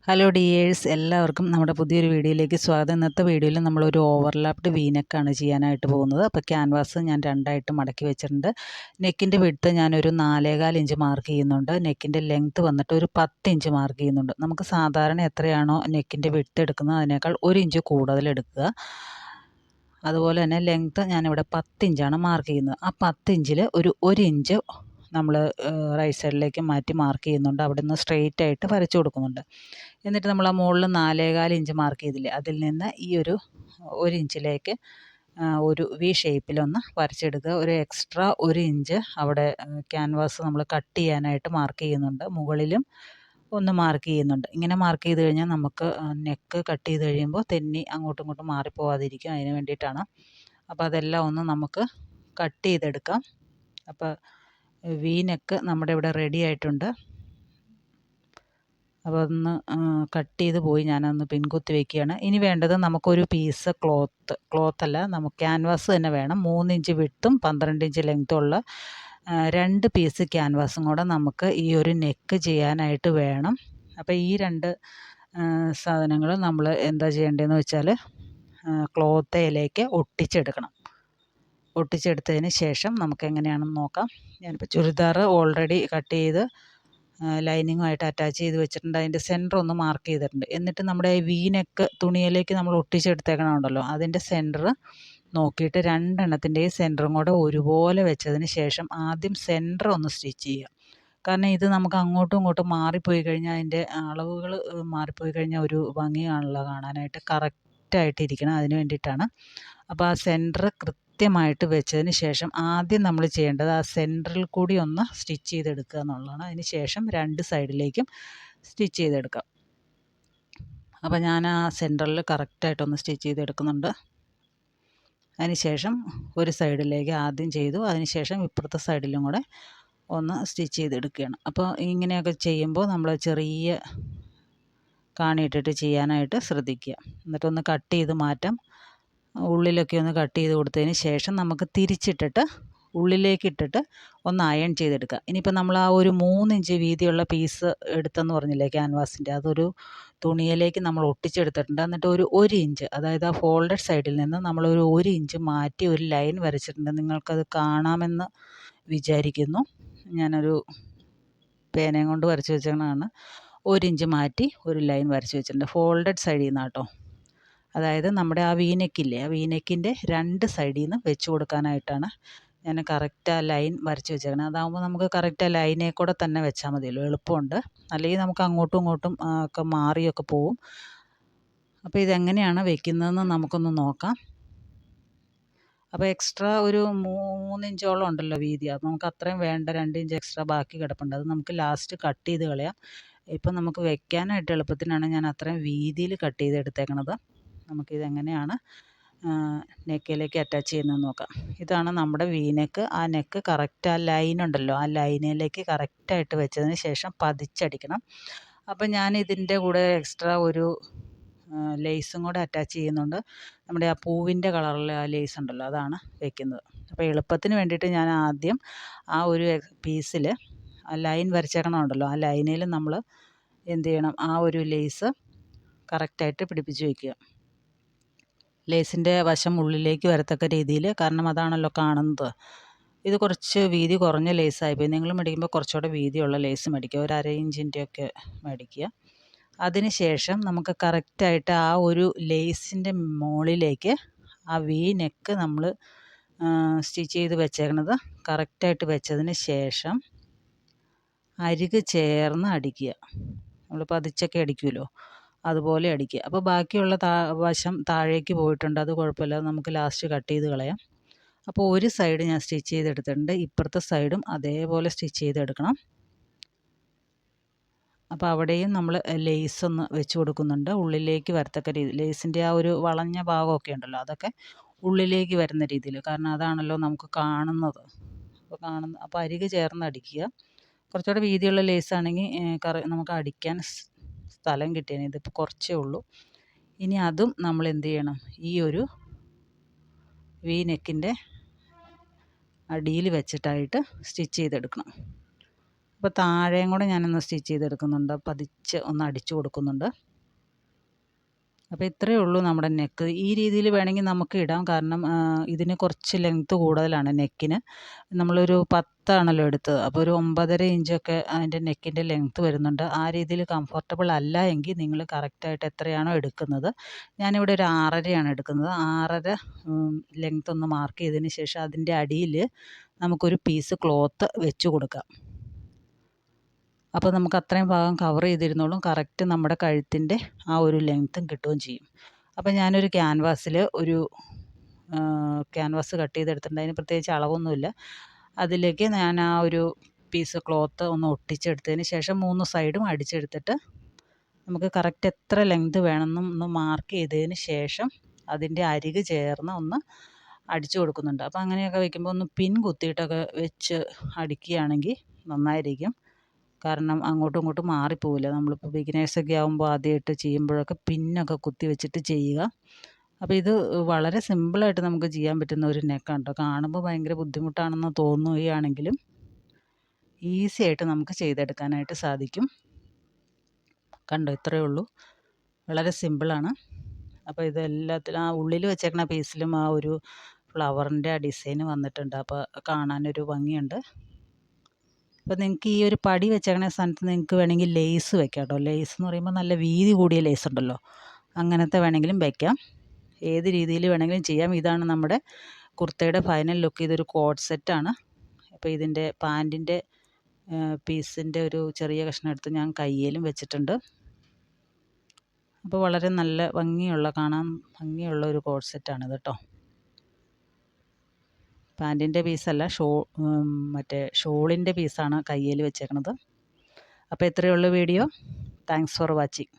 Hello dears, എല്ലാവർക്കും നമ്മുടെ പുതിയൊരു വീഡിയോയിലേക്ക് സ്വാഗതം. ഇന്നത്തെ വീഡിയോയിൽ നമ്മളൊരു ഓവർലാപ്ഡ് വീനെക്കാണ് ചെയ്യാനായിട്ട് പോകുന്നത്. അപ്പോൾ ക്യാൻവാസ് ഞാൻ രണ്ടായിട്ട് മടക്കി വെച്ചിട്ടുണ്ട്. നെക്കിൻ്റെ വിഡ്ത്ത് ഞാനൊരു 4.25 ഇഞ്ച് മാർക്ക് ചെയ്യുന്നുണ്ട്. നെക്കിൻ്റെ ലെങ്ത്ത് വന്നിട്ട് ഒരു 10 ഇഞ്ച് മാർക്ക് ചെയ്യുന്നുണ്ട്. നമുക്ക് സാധാരണ എത്രയാണോ നെക്കിൻ്റെ വിഡ്ത്ത് എടുക്കുന്നത് അതിനേക്കാൾ 1 ഇഞ്ച് കൂടുതൽ എടുക്കുക. അതുപോലെ തന്നെ ലെങ്ത്ത് ഞാനിവിടെ 10 ഇഞ്ചാണ് മാർക്ക് ചെയ്യുന്നത്. ആ 10 ഇഞ്ചിൽ ഒരു 1 ഇഞ്ച് നമ്മൾ റൈറ്റ് സൈഡിലേക്ക് മാറ്റി മാർക്ക് ചെയ്യുന്നുണ്ട്. അവിടെ നിന്ന് സ്ട്രെയിറ്റ് ആയിട്ട് വരച്ചു കൊടുക്കുന്നുണ്ട്. എന്നിട്ട് നമ്മൾ ആ മുകളിൽ 4.25 ഇഞ്ച് മാർക്ക് ചെയ്തില്ലേ, അതിൽ നിന്ന് ഈ ഒരു 1 ഇഞ്ചിലേക്ക് ഒരു വി ഷേപ്പിലൊന്ന് വരച്ചെടുക്കുക. ഒരു എക്സ്ട്രാ 1 ഇഞ്ച് അവിടെ ക്യാൻവാസ് നമ്മൾ കട്ട് ചെയ്യാനായിട്ട് മാർക്ക് ചെയ്യുന്നുണ്ട്. മുകളിലും ഒന്ന് മാർക്ക് ചെയ്യുന്നുണ്ട്. ഇങ്ങനെ മാർക്ക് ചെയ്ത് കഴിഞ്ഞാൽ നമുക്ക് നെക്ക് കട്ട് ചെയ്ത് കഴിയുമ്പോൾ തെന്നി അങ്ങോട്ടും ഇങ്ങോട്ടും മാറിപ്പോവാതിരിക്കും. അതിന് വേണ്ടിയിട്ടാണ്. അപ്പോൾ അതെല്ലാം ഒന്ന് നമുക്ക് കട്ട് ചെയ്തെടുക്കാം. അപ്പോൾ വി നെക്ക് നമ്മുടെ ഇവിടെ റെഡി ആയിട്ടുണ്ട്. അപ്പോൾ അതൊന്ന് കട്ട് ചെയ്ത് പോയി ഞാനൊന്ന് പിൻകുത്തി വയ്ക്കുകയാണ്. ഇനി വേണ്ടത് നമുക്കൊരു പീസ് ക്ലോത്തല്ല, നമുക്ക് ക്യാൻവാസ് തന്നെ വേണം. 3 ഇഞ്ച് വിഡ്ത്തും 12 ഇഞ്ച് ലെങ്ത്തും ഉള്ള 2 പീസ് ക്യാൻവാസും കൂടെ നമുക്ക് ഈ ഒരു നെക്ക് ചെയ്യാനായിട്ട് വേണം. അപ്പോൾ ഈ 2 സാധനങ്ങൾ നമ്മൾ എന്താ ചെയ്യേണ്ടതെന്ന് വെച്ചാൽ ക്ലോത്തയിലേക്ക് ഒട്ടിച്ചെടുക്കണം. ഒട്ടിച്ചെടുത്തതിന് ശേഷം നമുക്ക് എങ്ങനെയാണെന്ന് നോക്കാം. ഞാനിപ്പോൾ ചുരിദാർ ഓൾറെഡി കട്ട് ചെയ്ത് ലൈനിങ്ങുമായിട്ട് അറ്റാച്ച് ചെയ്ത് വെച്ചിട്ടുണ്ട്. അതിൻ്റെ സെൻറ്റർ ഒന്ന് മാർക്ക് ചെയ്തിട്ടുണ്ട്. എന്നിട്ട് നമ്മുടെ വി നെക്ക് തുണിയിലേക്ക് നമ്മൾ ഒട്ടിച്ചെടുത്തേക്കണമുണ്ടല്ലോ, അതിൻ്റെ സെൻറ്റർ നോക്കിയിട്ട് 2 എണ്ണത്തിൻ്റെയും സെൻറ്ററും കൂടെ ഒരുപോലെ വെച്ചതിന് ശേഷം ആദ്യം സെൻറ്റർ ഒന്ന് സ്റ്റിച്ച് ചെയ്യുക. കാരണം ഇത് നമുക്ക് അങ്ങോട്ടും ഇങ്ങോട്ടും മാറിപ്പോയി കഴിഞ്ഞാൽ അതിൻ്റെ അളവുകൾ മാറിപ്പോയി കഴിഞ്ഞാൽ ഒരു ഭംഗി കാണില്ല കാണാനായിട്ട്. കറക്റ്റായിട്ടിരിക്കണം, അതിന് വേണ്ടിയിട്ടാണ്. അപ്പോൾ ആ സെൻറ്റർ കൃത്യമായിട്ട് വെച്ചതിന് ശേഷം ആദ്യം നമ്മൾ ചെയ്യേണ്ടത് ആ സെൻറ്ററിൽ കൂടി ഒന്ന് സ്റ്റിച്ച് ചെയ്തെടുക്കുക എന്നുള്ളതാണ്. അതിന് ശേഷം 2 സൈഡിലേക്കും സ്റ്റിച്ച് ചെയ്തെടുക്കാം. അപ്പോൾ ഞാൻ ആ സെൻറ്ററിൽ കറക്റ്റായിട്ടൊന്ന് സ്റ്റിച്ച് ചെയ്തെടുക്കുന്നുണ്ട്. അതിന് ശേഷം ഒരു സൈഡിലേക്ക് ആദ്യം ചെയ്തു, അതിന് ശേഷം ഇപ്പുറത്തെ സൈഡിലും കൂടെ ഒന്ന് സ്റ്റിച്ച് ചെയ്തെടുക്കുകയാണ്. അപ്പോൾ ഇങ്ങനെയൊക്കെ ചെയ്യുമ്പോൾ നമ്മൾ ചെറിയ കാണിയിട്ടിട്ട് ചെയ്യാനായിട്ട് ശ്രദ്ധിക്കുക. എന്നിട്ടൊന്ന് കട്ട് ചെയ്ത് മാറ്റാം. ഉള്ളിലൊക്കെ ഒന്ന് കട്ട് ചെയ്ത് കൊടുത്തതിന് ശേഷം നമുക്ക് തിരിച്ചിട്ടിട്ട് ഉള്ളിലേക്ക് ഇട്ടിട്ട് ഒന്ന് അയൺ ചെയ്തെടുക്കുക. ഇനിയിപ്പോൾ നമ്മൾ ആ ഒരു 3 ഇഞ്ച് വീതിയുള്ള പീസ് എടുത്തെന്ന് പറഞ്ഞില്ലേ ക്യാൻവാസിൻ്റെ, അതൊരു തുണിയിലേക്ക് നമ്മൾ ഒട്ടിച്ചെടുത്തിട്ടുണ്ട്. എന്നിട്ട് ഒരു 1 ഇഞ്ച്, അതായത് ആ ഫോൾഡഡ് സൈഡിൽ നിന്ന് നമ്മളൊരു 1 ഇഞ്ച് മാറ്റി ഒരു ലൈൻ വരച്ചിട്ടുണ്ട്. നിങ്ങൾക്കത് കാണാമെന്ന് വിചാരിക്കുന്നു. ഞാനൊരു പേനയും കൊണ്ട് വരച്ച് വെച്ചതാണ്. 1 ഇഞ്ച് മാറ്റി ഒരു ലൈൻ വരച്ച് വെച്ചിട്ടുണ്ട്. ഫോൾഡഡ് സൈഡിൽ നിന്നാണ് കേട്ടോ. അതായത് നമ്മുടെ ആ വീനെക്കില്ലേ, ആ വീനെക്കിൻ്റെ 2 സൈഡിൽ നിന്ന് വെച്ച് കൊടുക്കാനായിട്ടാണ് ഞാൻ കറക്റ്റ് ആ ലൈൻ വരച്ച് വെച്ചേക്കുന്നത്. അതാകുമ്പോൾ നമുക്ക് കറക്റ്റ് ആ ലൈനെ കൂടെ തന്നെ വെച്ചാൽ മതിയല്ലോ, എളുപ്പമുണ്ട്. അല്ലെങ്കിൽ നമുക്ക് അങ്ങോട്ടും ഇങ്ങോട്ടും ഒക്കെ മാറിയൊക്കെ പോവും. അപ്പോൾ ഇതെങ്ങനെയാണ് വെക്കുന്നതെന്ന് നമുക്കൊന്ന് നോക്കാം. അപ്പോൾ എക്സ്ട്രാ ഒരു 3 ഇഞ്ചോളം ഉണ്ടല്ലോ വീതി, അത് നമുക്ക് അത്രയും വേണ്ട. 2 ഇഞ്ച് എക്സ്ട്രാ ബാക്കി കിടപ്പുണ്ട്, അത് നമുക്ക് ലാസ്റ്റ് കട്ട് ചെയ്ത് കളയാം. ഇപ്പം നമുക്ക് വെക്കാനായിട്ട് എളുപ്പത്തിനാണ് ഞാൻ അത്രയും വീതിയിൽ കട്ട് ചെയ്തെടുത്തേക്കണത്. നമുക്കിതെങ്ങനെയാണ് നെക്കിലേക്ക് അറ്റാച്ച് ചെയ്യുന്നതെന്ന് നോക്കാം. ഇതാണ് നമ്മുടെ വി നെക്ക്. ആ നെക്ക് കറക്റ്റ് ആ ലൈൻ ഉണ്ടല്ലോ, ആ ലൈനിലേക്ക് കറക്റ്റായിട്ട് വെച്ചതിന് ശേഷം പതിച്ചടിക്കണം. അപ്പം ഞാൻ ഇതിൻ്റെ കൂടെ എക്സ്ട്രാ ഒരു ലേസും കൂടെ അറ്റാച്ച് ചെയ്യുന്നുണ്ട്. നമ്മുടെ ആ പൂവിൻ്റെ കളറിലെ ആ ലേസ് ഉണ്ടല്ലോ, അതാണ് വെക്കുന്നത്. അപ്പോൾ എളുപ്പത്തിന് വേണ്ടിയിട്ട് ഞാൻ ആദ്യം ആ ഒരു പീസിൽ ആ ലൈൻ വരച്ചേക്കണമുണ്ടല്ലോ, ആ ലൈനിൽ നമ്മൾ എന്ത് ചെയ്യണം, ആ ഒരു ലേസ് കറക്റ്റായിട്ട് പിടിപ്പിച്ച് വയ്ക്കുക. ലേസിൻ്റെ വശം ഉള്ളിലേക്ക് വരത്തക്ക രീതിയിൽ, കാരണം അതാണല്ലോ കാണുന്നത്. ഇത് കുറച്ച് വീതി കുറഞ്ഞ ലേസായിപ്പോയി. നിങ്ങൾ മേടിക്കുമ്പോൾ കുറച്ചുകൂടെ വീതിയുള്ള ലേസ് മേടിക്കുക, ഒരു 1/2 ഇഞ്ചിൻ്റെയൊക്കെ മേടിക്കുക. അതിന് ശേഷം നമുക്ക് കറക്റ്റായിട്ട് ആ ഒരു ലേസിൻ്റെ മുകളിലേക്ക് ആ വി നെക്ക് നമ്മൾ സ്റ്റിച്ച് ചെയ്ത് വെച്ചേക്കണത് കറക്റ്റായിട്ട് വെച്ചതിന് ശേഷം അരിക് ചേർന്ന് അടിക്കുക. നമ്മൾ പതിച്ചൊക്കെ അടിക്കുമല്ലോ, അതുപോലെ അടിക്കുക. അപ്പോൾ ബാക്കിയുള്ള വശം താഴേക്ക് പോയിട്ടുണ്ട്, അത് കുഴപ്പമില്ല, നമുക്ക് ലാസ്റ്റ് കട്ട് ചെയ്ത് കളയാം. അപ്പോൾ ഒരു സൈഡ് ഞാൻ സ്റ്റിച്ച് ചെയ്തെടുത്തിട്ടുണ്ട്, ഇപ്പുറത്തെ സൈഡും അതേപോലെ സ്റ്റിച്ച് ചെയ്തെടുക്കണം. അപ്പോൾ അവിടെയും നമ്മൾ ലേസ് ഒന്ന് വെച്ച് കൊടുക്കുന്നുണ്ട്, ഉള്ളിലേക്ക് വരത്തക്ക രീതി. ലേസിൻ്റെ ആ ഒരു വളഞ്ഞ ഭാഗമൊക്കെ ഉണ്ടല്ലോ, അതൊക്കെ ഉള്ളിലേക്ക് വരുന്ന രീതിയിൽ, കാരണം അതാണല്ലോ നമുക്ക് കാണുന്നത്. അപ്പോൾ അരികെ ചേർന്ന് അടിക്കുക. കുറച്ചുകൂടെ വീതിയുള്ള ലേസാണെങ്കിൽ നമുക്ക് അടിക്കാൻ സ്ഥലം കിട്ടിയേനെ. ഇതിപ്പോൾ കുറച്ചേ ഉള്ളൂ. ഇനി അതും നമ്മൾ എന്ത് ചെയ്യണം, ഈ ഒരു വി നെക്കിൻ്റെ അടിയിൽ വെച്ചിട്ടായിട്ട് സ്റ്റിച്ച് ചെയ്തെടുക്കണം. അപ്പോൾ താഴെയും കൂടെ ഞാനൊന്ന് സ്റ്റിച്ച് ചെയ്തെടുക്കുന്നുണ്ട്, പതിച്ച് ഒന്ന് അടിച്ചു കൊടുക്കുന്നുണ്ട്. അപ്പോൾ ഇത്രയേ ഉള്ളൂ നമ്മുടെ നെക്ക്. ഈ രീതിയിൽ വേണമെങ്കിൽ നമുക്ക് ഇടാം, കാരണം ഇതിന് കുറച്ച് ലെങ്ത്ത് കൂടുതലാണ് നെക്കിന്. നമ്മളൊരു 10 ആണല്ലോ എടുത്തത്, അപ്പോൾ ഒരു 9.5 ഇഞ്ചൊക്കെ അതിൻ്റെ നെക്കിൻ്റെ ലെങ്ത്ത് വരുന്നുണ്ട്. ആ രീതിയിൽ കംഫർട്ടബിൾ അല്ല എങ്കിൽ നിങ്ങൾ കറക്റ്റായിട്ട് എത്രയാണോ എടുക്കുന്നത്, ഞാനിവിടെ ഒരു 6.5 എടുക്കുന്നത്. 6.5 ലെങ്ത്ത് ഒന്ന് മാർക്ക് ചെയ്തതിന് ശേഷം അതിൻ്റെ അടിയിൽ നമുക്കൊരു പീസ് ക്ലോത്ത് വെച്ച് കൊടുക്കാം. അപ്പോൾ നമുക്ക് അത്രയും ഭാഗം കവർ ചെയ്തിരുന്നോളും, കറക്റ്റ് നമ്മുടെ കഴുത്തിൻ്റെ ആ ഒരു ലെങ്ത്തും കിട്ടുകയും ചെയ്യും. അപ്പോൾ ഞാനൊരു ക്യാൻവാസിൽ ഒരു ക്യാൻവാസ് കട്ട് ചെയ്തെടുത്തിട്ടുണ്ട്. അതിന് പ്രത്യേകിച്ച് അളവൊന്നുമില്ല. അതിലേക്ക് ഞാൻ ആ ഒരു പീസ് ക്ലോത്ത് ഒന്ന് ഒട്ടിച്ചെടുത്തതിന് ശേഷം 3 സൈഡും അടിച്ചെടുത്തിട്ട് നമുക്ക് കറക്റ്റ് എത്ര ലെങ്ത് വേണമെന്നും ഒന്ന് മാർക്ക് ചെയ്തതിന് ശേഷം അതിൻ്റെ അരിക് ചേർന്ന് ഒന്ന് അടിച്ചു കൊടുക്കുന്നുണ്ട്. അപ്പോൾ അങ്ങനെയൊക്കെ വയ്ക്കുമ്പോൾ ഒന്ന് പിൻ കുത്തിയിട്ടൊക്കെ വെച്ച് അടിക്കുകയാണെങ്കിൽ നന്നായിരിക്കും. കാരണം അങ്ങോട്ടും ഇങ്ങോട്ടും മാറിപ്പോവില്ല. നമ്മളിപ്പോൾ ബിഗിനേഴ്സൊക്കെ ആകുമ്പോൾ ആദ്യമായിട്ട് ചെയ്യുമ്പോഴൊക്കെ പിന്നൊക്കെ കുത്തി വെച്ചിട്ട് ചെയ്യുക. അപ്പോൾ ഇത് വളരെ സിമ്പിളായിട്ട് നമുക്ക് ചെയ്യാൻ പറ്റുന്ന ഒരു നെക്കാണ് കേട്ടോ. കാണുമ്പോൾ ഭയങ്കര ബുദ്ധിമുട്ടാണെന്ന് തോന്നുകയാണെങ്കിലും ഈസി ആയിട്ട് നമുക്ക് ചെയ്തെടുക്കാനായിട്ട് സാധിക്കും. കണ്ടോ, ഇത്രയേ ഉള്ളൂ, വളരെ സിമ്പിളാണ്. അപ്പോൾ ഇതെല്ലാത്തിലും ആ ഉള്ളിൽ വെച്ചേക്കുന്ന പീസിലും ആ ഒരു ഫ്ലവറിൻ്റെ ആ ഡിസൈൻ വന്നിട്ടുണ്ട്. അപ്പോൾ കാണാനൊരു ഭംഗിയുണ്ട്. അപ്പോൾ നിങ്ങൾക്ക് ഈ ഒരു പടി വെച്ചേക്കണ സ്ഥാനത്ത് നിങ്ങൾക്ക് വേണമെങ്കിൽ ലേസ് വെക്കാം കേട്ടോ. ലേസ് എന്ന് പറയുമ്പോൾ നല്ല വീതി കൂടിയ ലേസ് ഉണ്ടല്ലോ, അങ്ങനത്തെ വേണമെങ്കിലും വയ്ക്കാം. ഏത് രീതിയിൽ വേണമെങ്കിലും ചെയ്യാം. ഇതാണ് നമ്മുടെ കുർത്തയുടെ ഫൈനൽ ലുക്ക്. ഇതൊരു കോഡ് സെറ്റാണ്. അപ്പോൾ ഇതിൻ്റെ പാൻറ്റിൻ്റെ പീസിൻ്റെ ഒരു ചെറിയ കഷ്ണം എടുത്ത് ഞാൻ കയ്യിലും വെച്ചിട്ടുണ്ട്. അപ്പോൾ വളരെ നല്ല ഭംഗിയുള്ള, കാണാൻ ഭംഗിയുള്ള ഒരു കോഡ് സെറ്റാണിത് കേട്ടോ. പാൻറ്റിൻ്റെ പീസല്ല, മറ്റേ ഷോളിൻ്റെ പീസാണ് കയ്യിൽ വെച്ചേക്കണത്. അപ്പോൾ ഇത്രയേ ഉള്ളൂ വീഡിയോ. Thanks for watching.